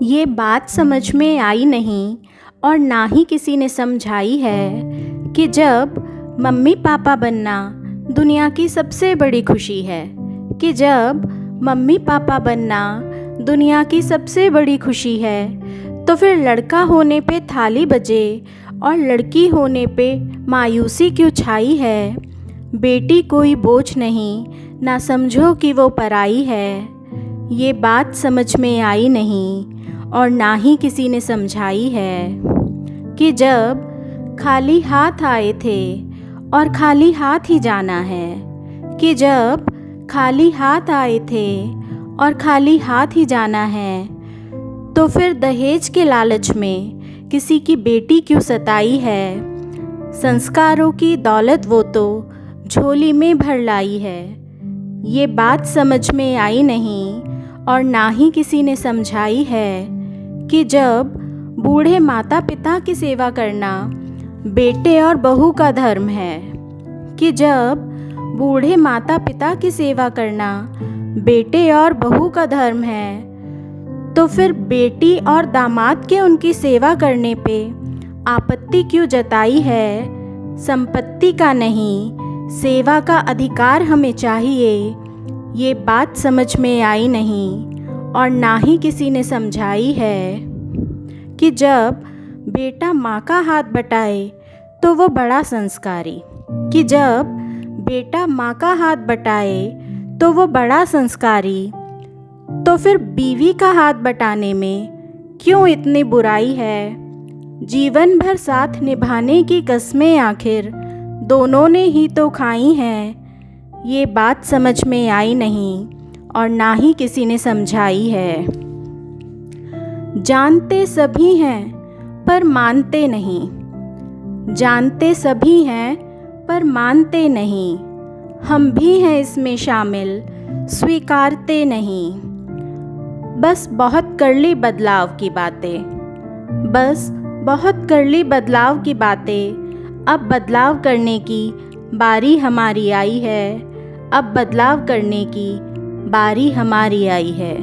ये बात समझ में आई नहीं और ना ही किसी ने समझाई है कि जब मम्मी पापा बनना दुनिया की सबसे बड़ी खुशी है, कि जब मम्मी पापा बनना दुनिया की सबसे बड़ी खुशी है, तो फिर लड़का होने पे थाली बजे और लड़की होने पे मायूसी क्यों छाई है। बेटी कोई बोझ नहीं, ना समझो कि वो पराई है। ये बात समझ में आई नहीं और ना ही किसी ने समझाई है कि जब खाली हाथ आए थे और खाली हाथ ही जाना है, कि जब खाली हाथ आए थे और खाली हाथ ही जाना है, तो फिर दहेज के लालच में किसी की बेटी क्यों सताई है। संस्कारों की दौलत वो तो झोली में भर लाई है। ये बात समझ में आई नहीं और ना ही किसी ने समझाई है कि जब बूढ़े माता पिता की सेवा करना बेटे और बहू का धर्म है, कि जब बूढ़े माता पिता की सेवा करना बेटे और बहू का धर्म है, तो फिर बेटी और दामाद के उनकी सेवा करने पे आपत्ति क्यों जताई है। संपत्ति का नहीं, सेवा का अधिकार हमें चाहिए। ये बात समझ में आई नहीं और ना ही किसी ने समझाई है कि जब बेटा माँ का हाथ बटाए तो वो बड़ा संस्कारी, कि जब बेटा माँ का हाथ बटाए तो वो बड़ा संस्कारी, तो फिर बीवी का हाथ बटाने में क्यों इतनी बुराई है। जीवन भर साथ निभाने की कस्में आखिर दोनों ने ही तो खाई हैं। ये बात समझ में आई नहीं और ना ही किसी ने समझाई है। जानते सभी हैं पर मानते नहीं, जानते सभी हैं पर मानते नहीं, हम भी हैं इसमें शामिल, स्वीकारते नहीं। बस बहुत कर ली बदलाव की बातें, बस बहुत कर ली बदलाव की बातें, अब बदलाव करने की बारी हमारी आई है, अब बदलाव करने की बारी हमारी आई है।